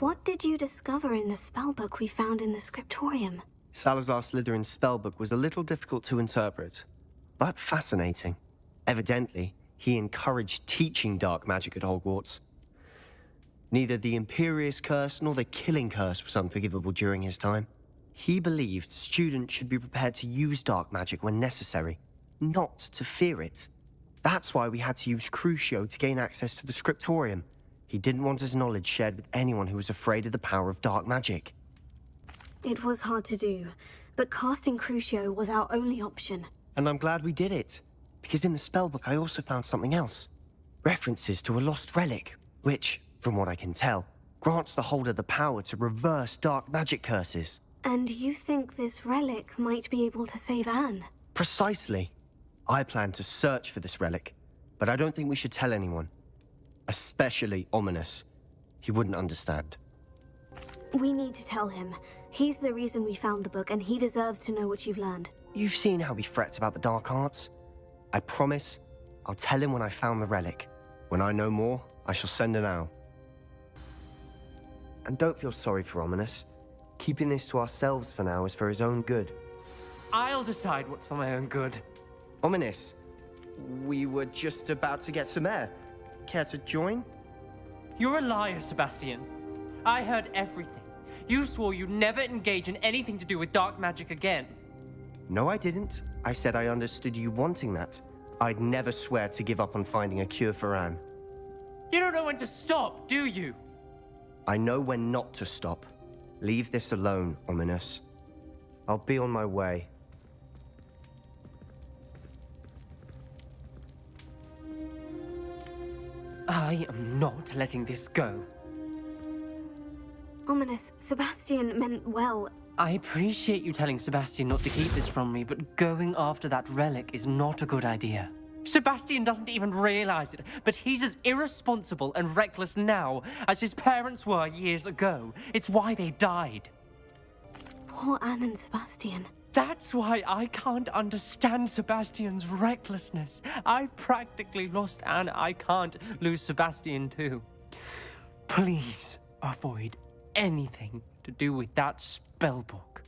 What did you discover in the spellbook we found in the scriptorium? Salazar Slytherin's spellbook was a little difficult to interpret, but fascinating. Evidently, he encouraged teaching dark magic at Hogwarts. Neither the Imperious Curse nor the Killing Curse was unforgivable during his time. He believed students should be prepared to use dark magic when necessary, not to fear it. That's why we had to use Crucio to gain access to the scriptorium. He didn't want his knowledge shared with anyone who was afraid of the power of dark magic. It was hard to do, but casting Crucio was our only option. And I'm glad we did it, because in the spellbook I also found something else. References to a lost relic, which, from what I can tell, grants the holder the power to reverse dark magic curses. And you think this relic might be able to save Anne? Precisely. I plan to search for this relic, but I don't think we should tell anyone. Especially Ominous. He wouldn't understand. We need to tell him. He's the reason we found the book, and he deserves to know what you've learned. You've seen how he frets about the dark arts. I promise, I'll tell him when I found the relic. When I know more, I shall send an owl. And don't feel sorry for Ominous. Keeping this to ourselves for now is for his own good. I'll decide what's for my own good. Ominous, we were just about to get some air. Care to join? You're a liar, Sebastian. I heard everything. You swore you'd never engage in anything to do with dark magic again. No, I didn't. I said I understood you wanting that. I'd never swear to give up on finding a cure for Anne. You don't know when to stop, do you? I know when not to stop. Leave this alone, Ominous. I'll be on my way. I am not letting this go. Ominous, Sebastian meant well. I appreciate you telling Sebastian not to keep this from me, but going after that relic is not a good idea. Sebastian doesn't even realize it, but he's as irresponsible and reckless now as his parents were years ago. It's why they died. Poor Anne and Sebastian. That's why I can't understand Sebastian's recklessness. I've practically lost Anne. I can't lose Sebastian too. Please avoid anything to do with that spellbook.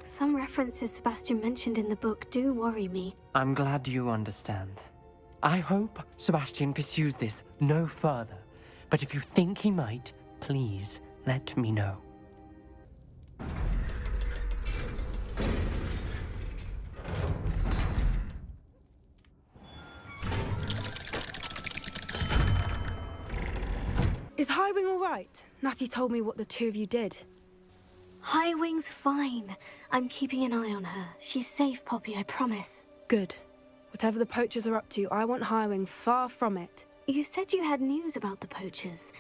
Some references Sebastian mentioned in the book do worry me. I'm glad you understand. I hope Sebastian pursues this no further. But if you think he might, please let me know. Is Highwing all right? Natty told me what the two of you did. Highwing's fine. I'm keeping an eye on her. She's safe, Poppy, I promise. Good. Whatever the poachers are up to, I want Highwing far from it. You said you had news about the poachers,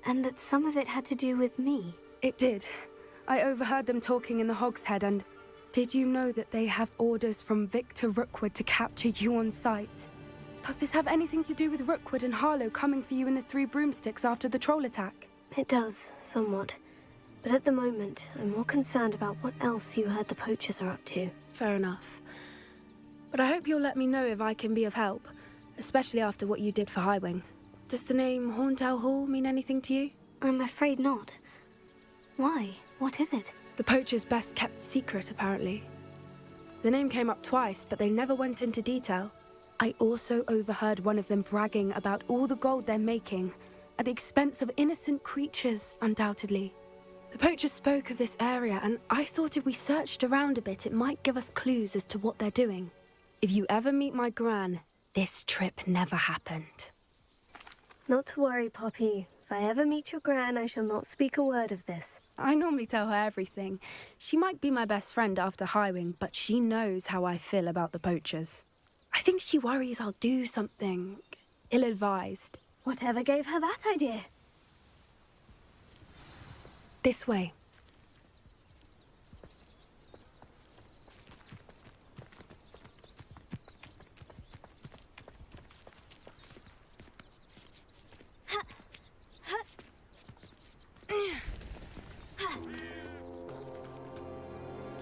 and that some of it had to do with me. It did. I overheard them talking in the Hogshead, and did you know that they have orders from Victor Rookwood to capture you on sight? Does this have anything to do with Rookwood and Harlow coming for you in the Three Broomsticks after the troll attack? It does, somewhat. But at the moment, I'm more concerned about what else you heard the poachers are up to. Fair enough. But I hope you'll let me know if I can be of help, especially after what you did for Highwing. Does the name Horntail Hall mean anything to you? I'm afraid not. Why? What is it? The poachers' best kept secret, apparently. The name came up twice, but they never went into detail. I also overheard one of them bragging about all the gold they're making, at the expense of innocent creatures, undoubtedly. The poachers spoke of this area, and I thought if we searched around a bit, it might give us clues as to what they're doing. If you ever meet my gran, this trip never happened. Not to worry, Poppy. If I ever meet your gran, I shall not speak a word of this. I normally tell her everything. She might be my best friend after Highwing, but she knows how I feel about the poachers. I think she worries I'll do something ill-advised. Whatever gave her that idea? This way.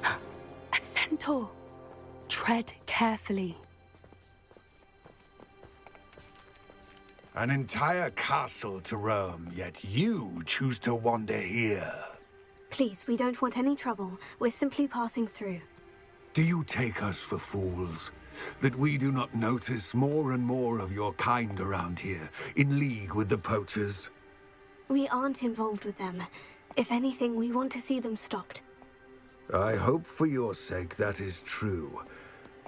A centaur. Tread carefully. An entire castle to roam, yet you choose to wander here. Please, we don't want any trouble. We're simply passing through. Do you take us for fools? That we do not notice more and more of your kind around here, in league with the poachers? We aren't involved with them. If anything, we want to see them stopped. I hope for your sake that is true.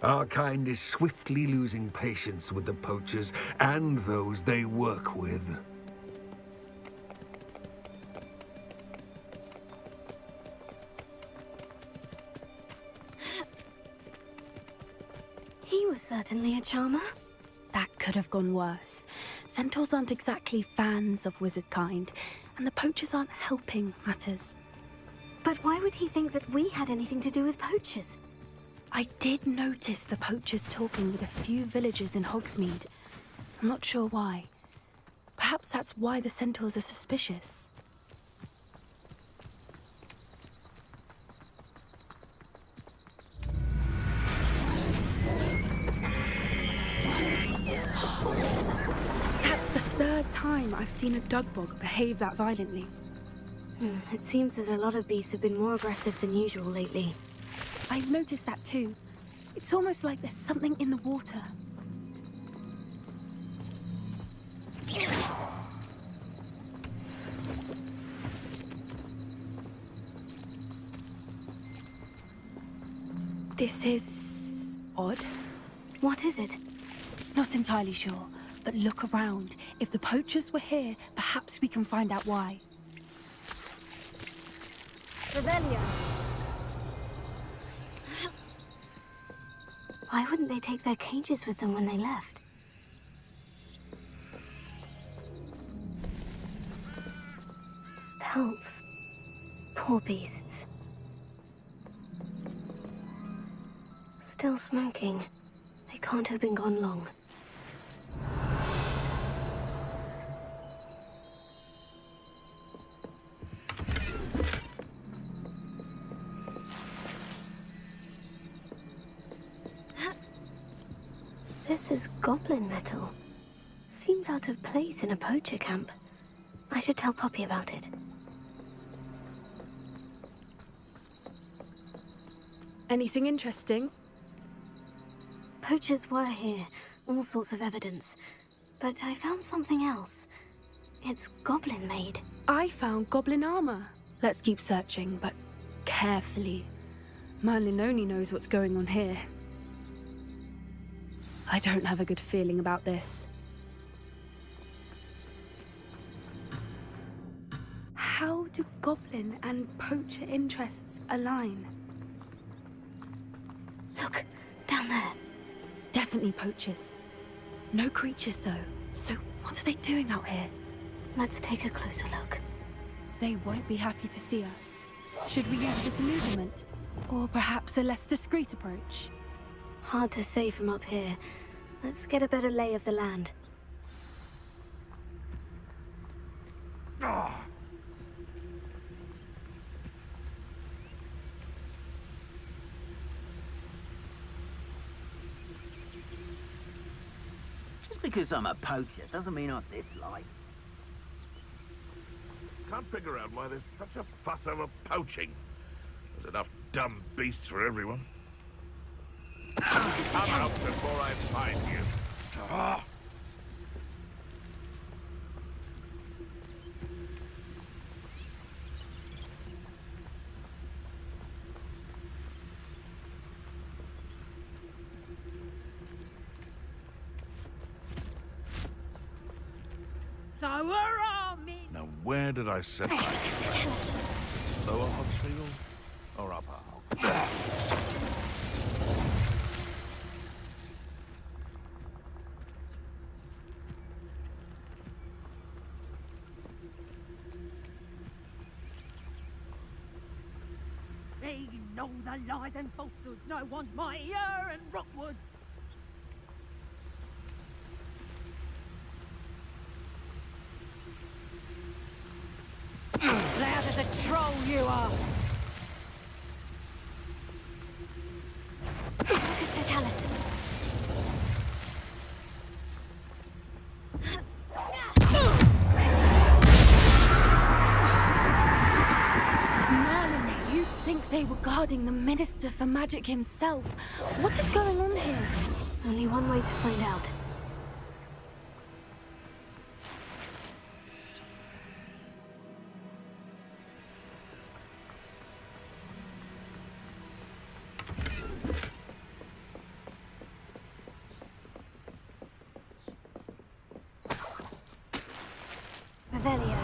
Our kind is swiftly losing patience with the poachers and those they work with. He was certainly a charmer. That could have gone worse. Centaurs aren't exactly fans of wizard kind, and the poachers aren't helping matters. But why would he think that we had anything to do with poachers? I did notice the poachers talking with a few villagers in Hogsmeade. I'm not sure why. Perhaps that's why the centaurs are suspicious. That's the third time I've seen a dugbog behave that violently. It seems that a lot of beasts have been more aggressive than usual lately. I've noticed that too. It's almost like there's something in the water. This is odd. What is it? Not entirely sure, but look around. If the poachers were here, perhaps we can find out why. Revelio. Why wouldn't they take their cages with them when they left? Pelts. Poor beasts. Still smoking. They can't have been gone long. This is goblin metal. Seems out of place in a poacher camp. I should tell Poppy about it. Anything interesting? Poachers were here, all sorts of evidence. But I found something else. It's goblin made. I found goblin armor. Let's keep searching, but carefully. Merlin only knows what's going on here. I don't have a good feeling about this. How do goblin and poacher interests align? Look, down there. Definitely poachers. No creatures though, so what are they doing out here? Let's take a closer look. They won't be happy to see us. Should we use disillusionment? Or perhaps a less discreet approach? Hard to say from up here. Let's get a better lay of the land. Just because I'm a poacher doesn't mean I dislike. Can't figure out why there's such a fuss over poaching. There's enough dumb beasts for everyone. Come out before I find you. Ah. So where are me? Now, where did I set my traps? Lower Hogsfield or upper Hogsfield? They know the lies and falsehoods no one's mightier and Rookwood. Loud as a troll you are. Focus, Totalis. guarding the Minister for Magic himself. What is going on here? Only one way to find out. Revelio.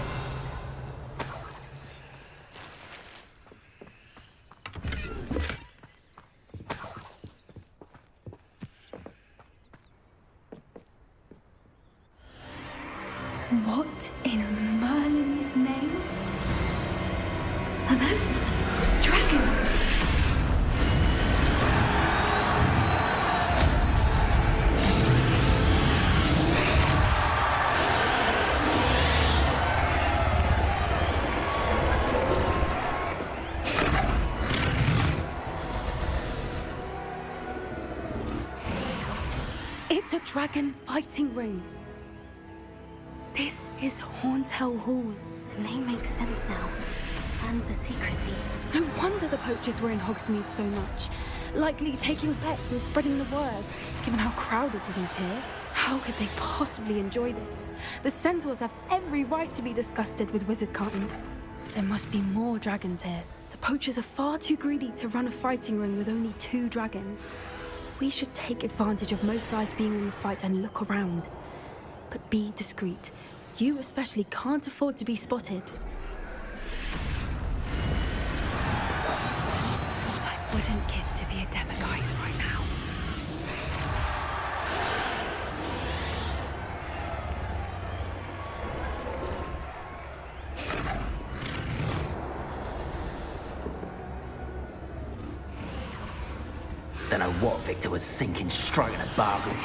What in Merlin's name? Are those dragons? It's a dragon fighting ring. This is Horntail Hall. The name makes sense now. And the secrecy. No wonder the poachers were in Hogsmeade so much. Likely taking bets and spreading the word, given how crowded it is here. How could they possibly enjoy this? The centaurs have every right to be disgusted with wizard kind. There must be more dragons here. The poachers are far too greedy to run a fighting ring with only 2 dragons. We should take advantage of most eyes being on the fight and look around. But be discreet. You especially can't afford to be spotted. What I wouldn't give to be a demiguise right now. Don't know what Victor was thinking, striking a bargain.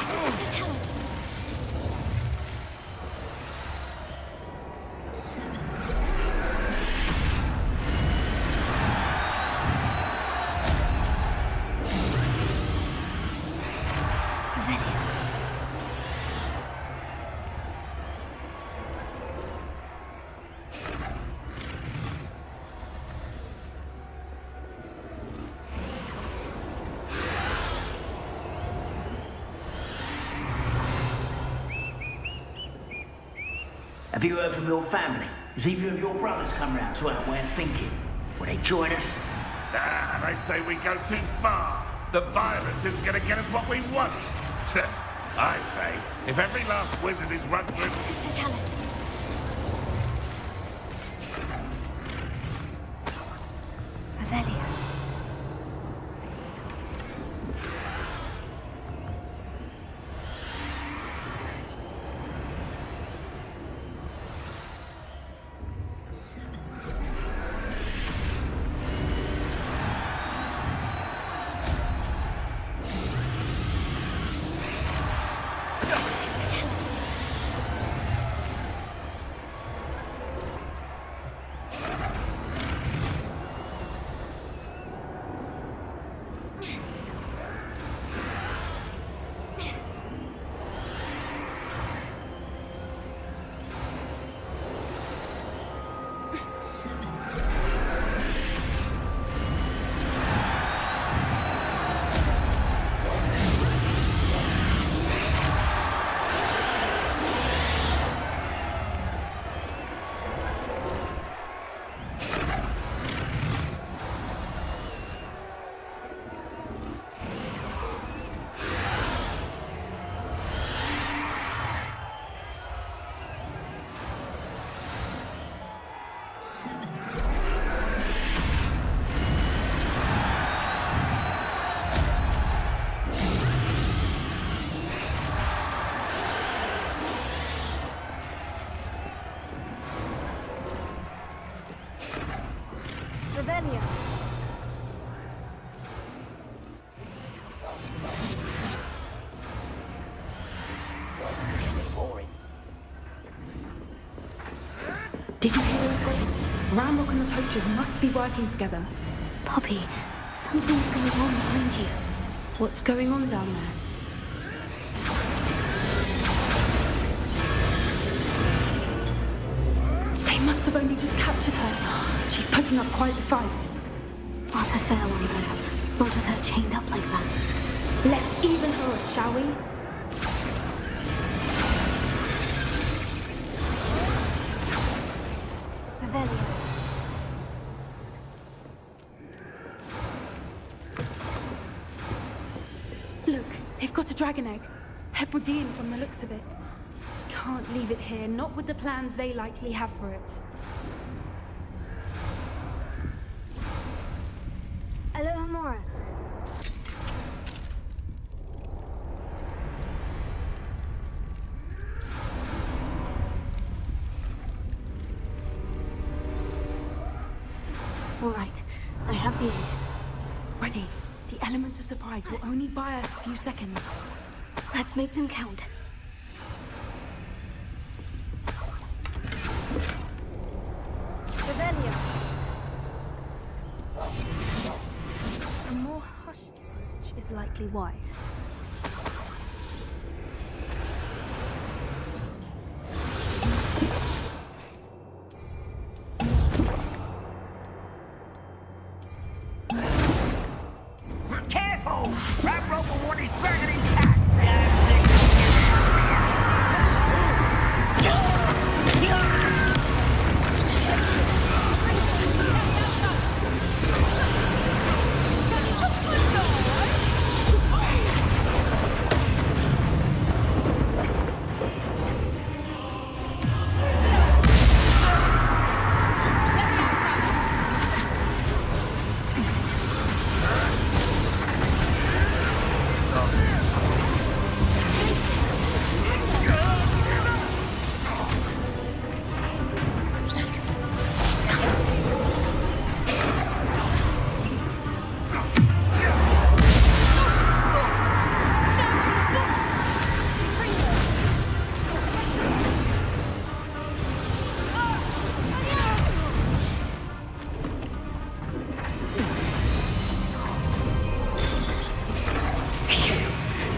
Have you heard from your family? Has either of your brothers come round to our way of thinking? Will they join us? Ah, they say we go too far. The violence isn't going to get us what we want. I say, if every last wizard is run through... Tell us. Revelio. Revelio. Did you hear those voices? Ranrok and the poachers must be working together. Poppy, something's going on behind you. What's going on down there? They must have only just captured her. She's putting up quite the fight. Not a fair one, though. Not with her chained up like that. Let's even her up, shall we? Revelio. Look, they've got a dragon egg. Hebridean from the looks of it. Can't leave it here, not with the plans they likely have for it. Alohomora. All right, I have the egg. Ready. The element of surprise will only buy us a few seconds. Let's make them count. Revelio. Yes. A more hushed approach is likely wise. Careful! Ranrok will want his dragon intact!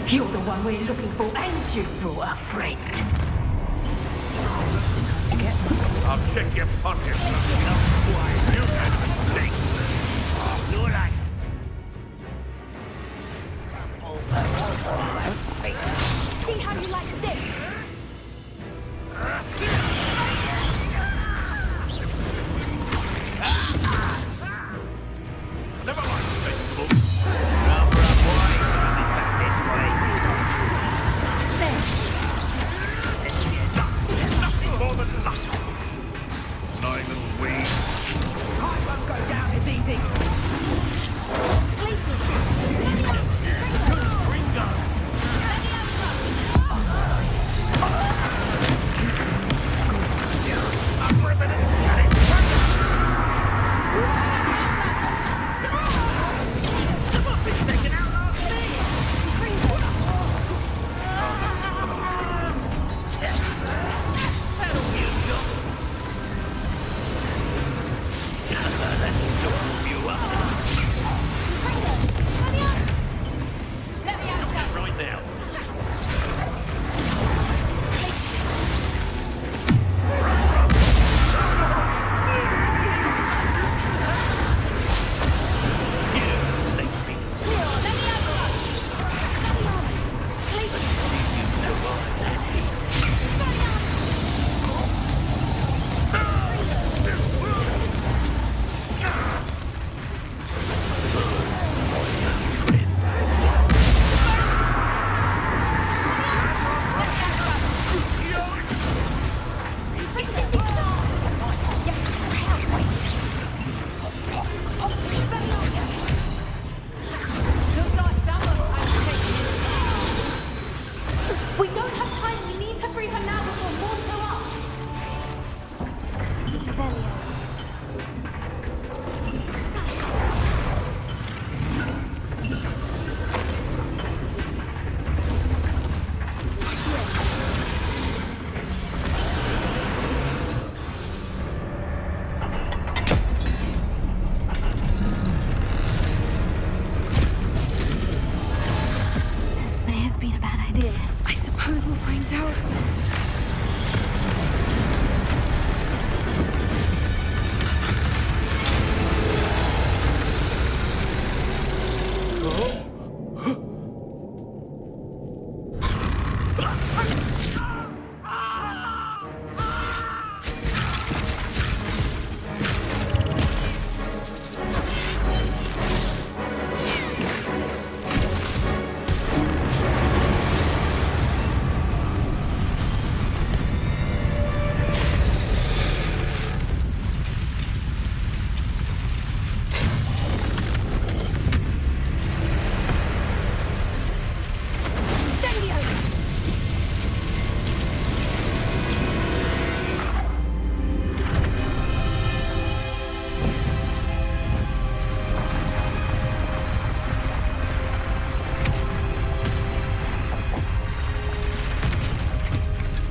You're the one we're looking for, and you brought a friend. I'll check your pockets. You had a mistake. You're like... See how you like this? Never mind the vegetables. Number up wide, coming back this way. Nothing more than luck. Annoying little weed. I won't go down as easy. Good gringo.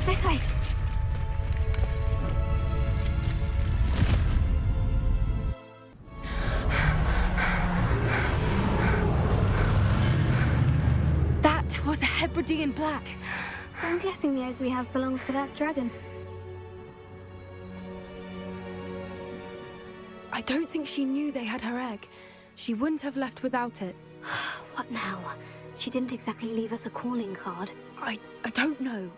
This way. That was a Hebridean black. I'm guessing the egg we have belongs to that dragon. I don't think she knew they had her egg. She wouldn't have left without it. What now? She didn't exactly leave us a calling card. I don't know.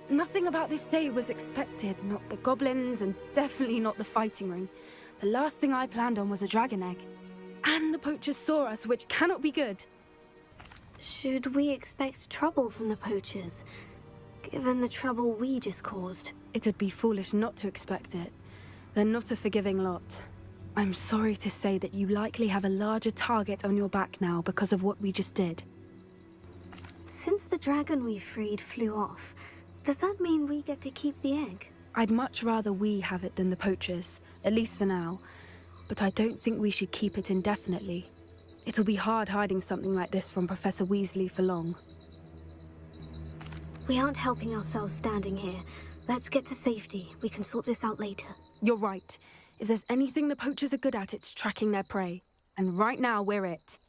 Nothing about this day was expected. Not the goblins, and definitely not the fighting ring. The last thing I planned on was a dragon egg. And the poachers saw us, which cannot be good. Should we expect trouble from the poachers, given the trouble we just caused? It would be foolish not to expect it. They're not a forgiving lot. I'm sorry to say that you likely have a larger target on your back now because of what we just did. Since the dragon we freed flew off, does that mean we get to keep the egg? I'd much rather we have it than the poachers, at least for now. But I don't think we should keep it indefinitely. It'll be hard hiding something like this from Professor Weasley for long. We aren't helping ourselves standing here. Let's get to safety. We can sort this out later. You're right. If there's anything the poachers are good at, it's tracking their prey. And right now, we're it.